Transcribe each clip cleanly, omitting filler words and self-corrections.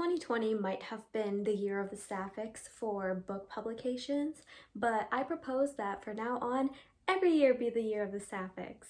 2020 might have been the year of the sapphics for book publications, but I propose that for now on, every year be the year of the sapphics.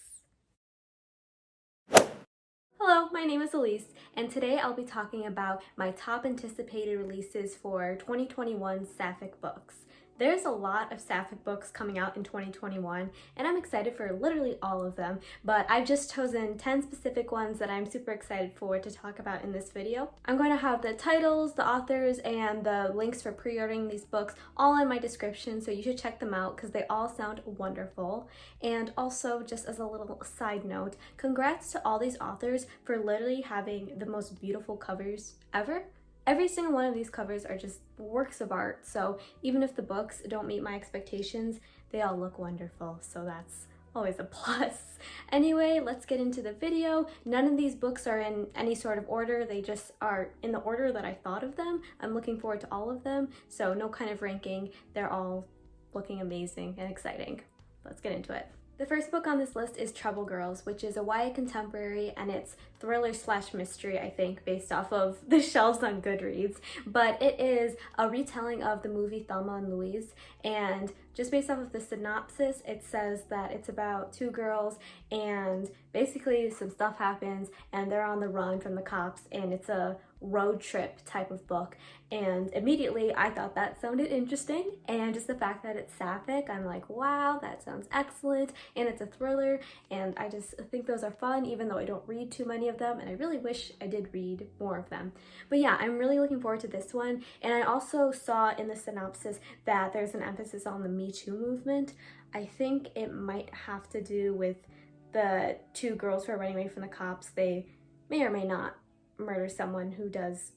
Hello, my name is Elise, and today I'll be talking about my top anticipated releases for 2021 sapphic books. There's a lot of sapphic books coming out in 2021, and I'm excited for literally all of them, but I've just chosen 10 specific ones that I'm super excited for to talk about in this video. I'm going to have the titles, the authors, and the links for pre-ordering these books all in my description, so you should check them out because they all sound wonderful. And also, just as a little side note, congrats to all these authors for literally having the most beautiful covers ever. Every single one of these covers are just works of art, so even if the books don't meet my expectations, they all look wonderful, so that's always a plus. Anyway, let's get into the video. None of these books are in any sort of order, they just are in the order that I thought of them. I'm looking forward to all of them, so no kind of ranking. They're all looking amazing and exciting. Let's get into it. The first book on this list is Trouble Girls, which is a YA contemporary, and it's thriller slash mystery, I think, based off of the shelves on Goodreads. But it is a retelling of the movie Thelma and Louise, and just based off of the synopsis, it says that it's about two girls and basically some stuff happens and they're on the run from the cops, and it's a road trip type of book. And immediately I thought that sounded interesting, and just the fact that it's sapphic, I'm like, wow, that sounds excellent, and it's a thriller, and I just think those are fun, even though I don't read too many of them, and I really wish I did read more of them. But yeah, I'm really looking forward to this one. And I also saw in the synopsis that there's an emphasis on the Me Too movement. I think it might have to do with the two girls who are running away from the cops. They may or may not murder someone who does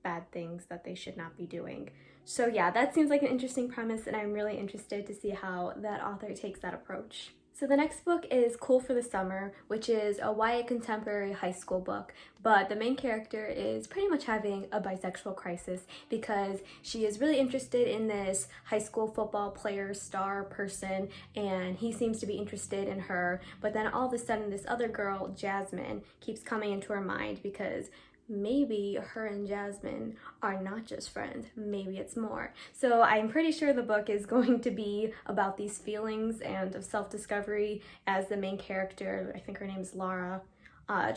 bad things that they should not be doing. So yeah, that seems like an interesting premise, and I'm really interested to see how that author takes that approach. So the next book is Cool for the Summer, which is a YA contemporary high school book, but the main character is pretty much having a bisexual crisis because she is really interested in this high school football player star person, and he seems to be interested in her, but then all of a sudden this other girl, Jasmine, keeps coming into her mind because maybe her and Jasmine are not just friends, maybe it's more. So I'm pretty sure the book is going to be about these feelings and of self-discovery as the main character, I think her name is Lara,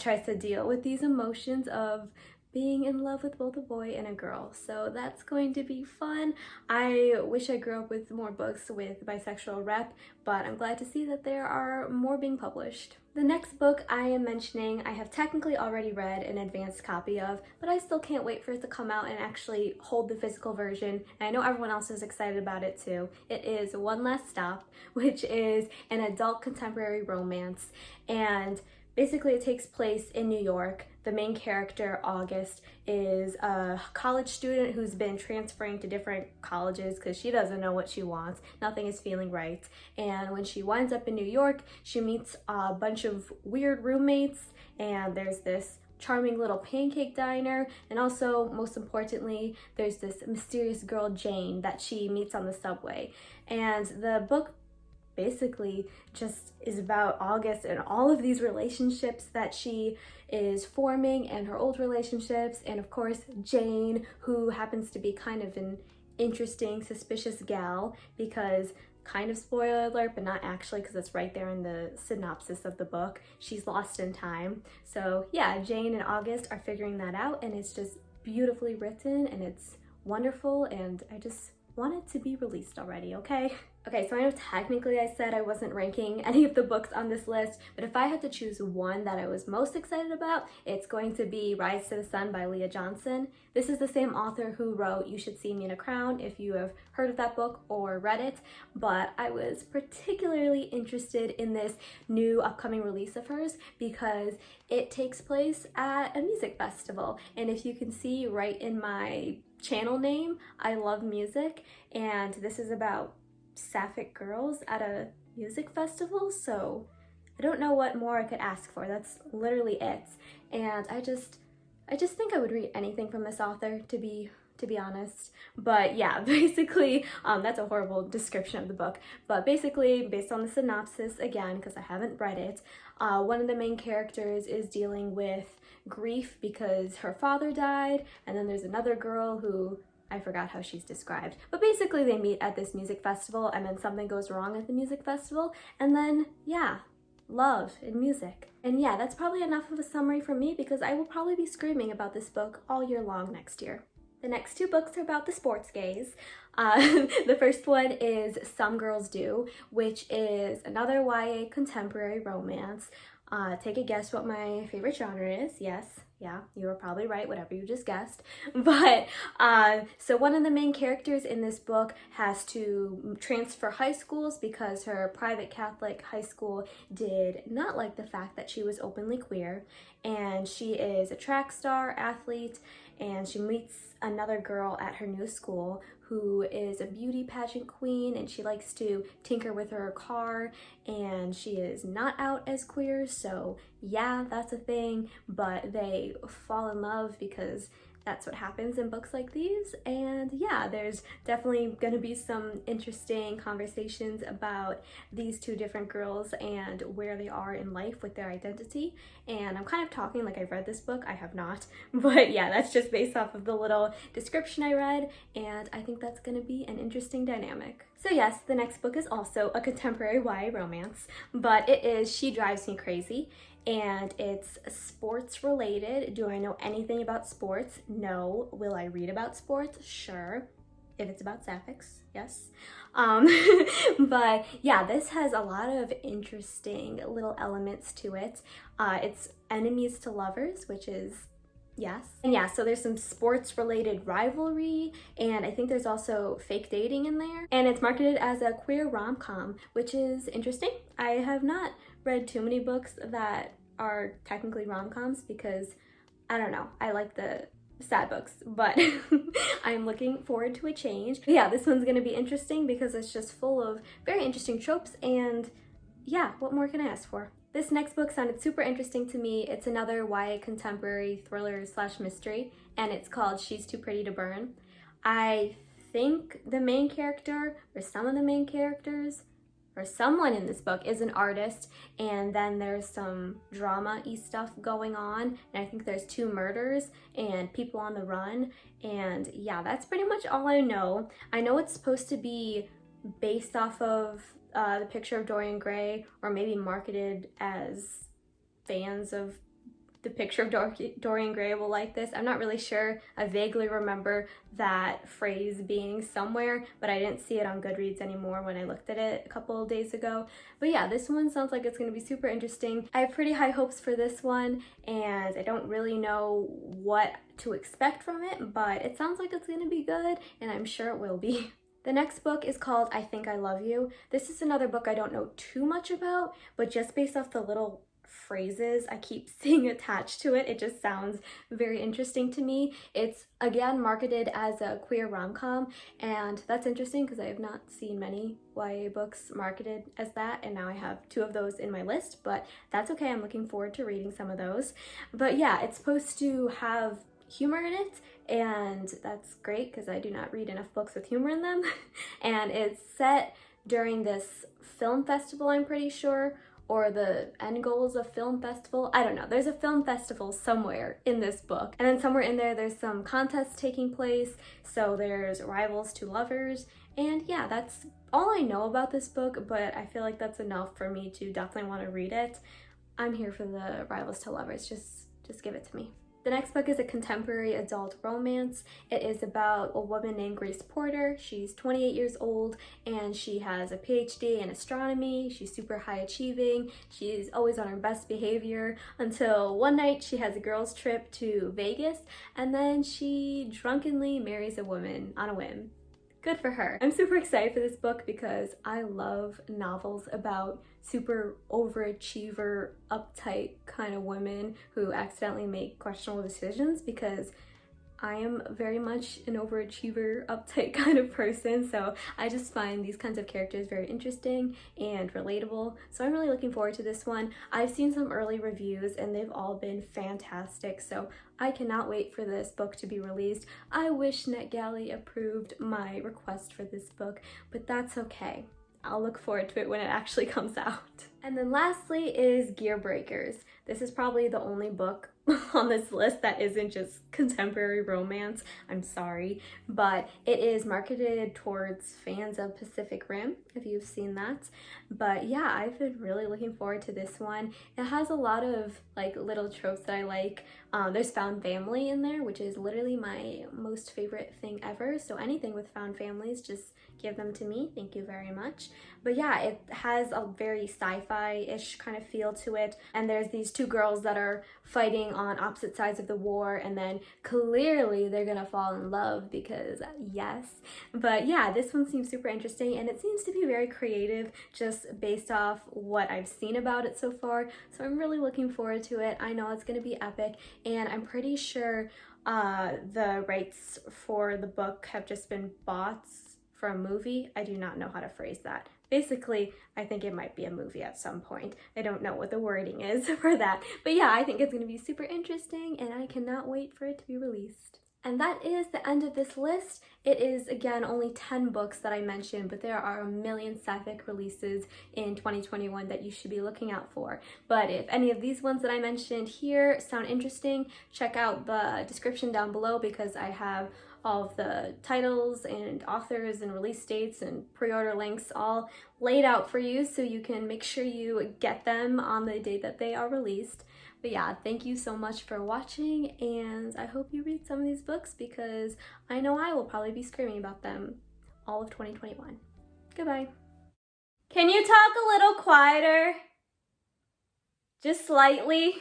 tries to deal with these emotions of being in love with both a boy and a girl. So that's going to be fun. I wish I grew up with more books with bisexual rep, but I'm glad to see that there are more being published. The next book I am mentioning, I have technically already read an advanced copy of, but I still can't wait for it to come out and actually hold the physical version. And I know everyone else is excited about it too. It is One Last Stop, which is an adult contemporary romance. And basically, it takes place in New York. The main character, August, is a college student who's been transferring to different colleges because she doesn't know what she wants. Nothing is feeling right. And when she winds up in New York, she meets a bunch of weird roommates, and there's this charming little pancake diner, and also, most importantly, there's this mysterious girl, Jane, that she meets on the subway. And the book basically just is about August and all of these relationships that she is forming, and her old relationships, and of course Jane, who happens to be kind of an interesting, suspicious gal, because, kind of spoiler alert, but not actually because it's right there in the synopsis of the book, she's lost in time. So yeah, Jane and August are figuring that out, and it's just beautifully written, and it's wonderful, and I just want it to be released already, okay? Okay, so I know technically I said I wasn't ranking any of the books on this list, but if I had to choose one that I was most excited about, it's going to be Rise to the Sun by Leah Johnson. This is the same author who wrote You Should See Me in a Crown, if you have heard of that book or read it, but I was particularly interested in this new upcoming release of hers because it takes place at a music festival. And if you can see right in my channel name, I love music, and this is about sapphic girls at a music festival, so I don't know what more I could ask for. That's literally it. And I just I just think I would read anything from this author, to be honest. But yeah, basically, that's a horrible description of the book. But basically, based on the synopsis, again, because I haven't read it, one of the main characters is dealing with grief because her father died, and then there's another girl who, I forgot how she's described. But basically, they meet at this music festival, and then something goes wrong at the music festival, and then, yeah, love and music. And yeah, that's probably enough of a summary from me because I will probably be screaming about this book all year long next year. The next two books are about the sports gays. The first one is Some Girls Do, which is another YA contemporary romance. Take a guess what my favorite genre is. Yes, yeah, you were probably right, whatever you just guessed. But so one of the main characters in this book has to transfer high schools because her private Catholic high school did not like the fact that she was openly queer. And she is a track star athlete, and she meets another girl at her new school who is a beauty pageant queen, and she likes to tinker with her car, and she is not out as queer, so yeah, that's a thing, but they fall in love because that's what happens in books like these. And yeah, there's definitely gonna be some interesting conversations about these two different girls and where they are in life with their identity. And I'm kind of talking like I've read this book. I have not, but yeah, that's just based off of the little description I read, and I think that's gonna be an interesting dynamic. So yes, the next book is also a contemporary YA romance, but it is She Drives Me Crazy, and it's sports related. Do I know anything about sports? No. Will I read about sports? Sure. If it's about sapphics, yes. But yeah, this has a lot of interesting little elements to it. It's enemies to lovers, which is yes. And yeah, so there's some sports related rivalry, and I think there's also fake dating in there. And it's marketed as a queer rom-com, which is interesting. I have not read too many books that are technically rom-coms because, I don't know, I like the sad books, but I'm looking forward to a change. But yeah, this one's gonna be interesting because it's just full of very interesting tropes, and yeah, what more can I ask for? This next book sounded super interesting to me. It's another YA contemporary thriller / mystery, and it's called She's Too Pretty to Burn. I think the main character, or some of the main characters, or someone in this book is an artist, and then there's some drama-y stuff going on, and I think there's 2 murders and people on the run, and yeah, that's pretty much all I know. I know it's supposed to be based off of the picture of Dorian Gray, or maybe marketed as fans of the picture of Dorian Gray will like this. I'm not really sure. I vaguely remember that phrase being somewhere, but I didn't see it on Goodreads anymore when I looked at it a couple of days ago. But yeah, this one sounds like it's going to be super interesting. I have pretty high hopes for this one, and I don't really know what to expect from it, but it sounds like it's going to be good, and I'm sure it will be. The next book is called I Think I Love You. This is another book I don't know too much about, but just based off the little phrases I keep seeing attached to it, it just sounds very interesting to me. It's again marketed as a queer rom-com, and that's interesting because I have not seen many YA books marketed as that, and now I have 2 of those in my list, but that's okay. I'm looking forward to reading some of those. But yeah, it's supposed to have humor in it, and that's great because I do not read enough books with humor in them. And it's set during this film festival, I'm pretty sure, or the end goals of film festival. I don't know. There's a film festival somewhere in this book. And then somewhere in there, there's some contests taking place. So there's rivals to lovers. And yeah, that's all I know about this book, but I feel like that's enough for me to definitely want to read it. I'm here for the rivals to lovers. Just give it to me. The next book is a contemporary adult romance. It is about a woman named Grace Porter. She's 28 years old, and she has a PhD in astronomy. She's super high achieving. She's always on her best behavior until one night she has a girls' trip to Vegas, and then she drunkenly marries a woman on a whim. Good for her. I'm super excited for this book because I love novels about super overachiever, uptight kind of women who accidentally make questionable decisions, because I am very much an overachiever, uptight kind of person, so I just find these kinds of characters very interesting and relatable. So I'm really looking forward to this one. I've seen some early reviews and they've all been fantastic, so I cannot wait for this book to be released. I wish NetGalley approved my request for this book, but that's okay. I'll look forward to it when it actually comes out. And then lastly is Gear Breakers. This is probably the only book on this list that isn't just contemporary romance. I'm sorry, but it is marketed towards fans of Pacific Rim, if you've seen that. But yeah, I've been really looking forward to this one. It has a lot of like little tropes that I like. There's found family in there, which is literally my most favorite thing ever. So anything with found families, just give them to me. Thank you very much. But yeah, it has a very sci-fi-ish kind of feel to it. And there's these two girls that are fighting on opposite sides of the war, and then clearly they're gonna fall in love because yes. But yeah, this one seems super interesting and it seems to be very creative just based off what I've seen about it so far. So I'm really looking forward to it. I know it's gonna be epic, and I'm pretty sure the rights for the book have just been bought for a movie. I do not know how to phrase that. Basically, I think it might be a movie at some point. I don't know what the wording is for that. But yeah, I think it's going to be super interesting and I cannot wait for it to be released. And that is the end of this list. It is, again, only 10 books that I mentioned, but there are a million sapphic releases in 2021 that you should be looking out for. But if any of these ones that I mentioned here sound interesting, check out the description down below because I have all of the titles and authors and release dates and pre-order links all laid out for you so you can make sure you get them on the day that they are released. But yeah, thank you so much for watching, and I hope you read some of these books because I know I will probably be screaming about them all of 2021. Goodbye. Can you talk a little quieter? Just slightly?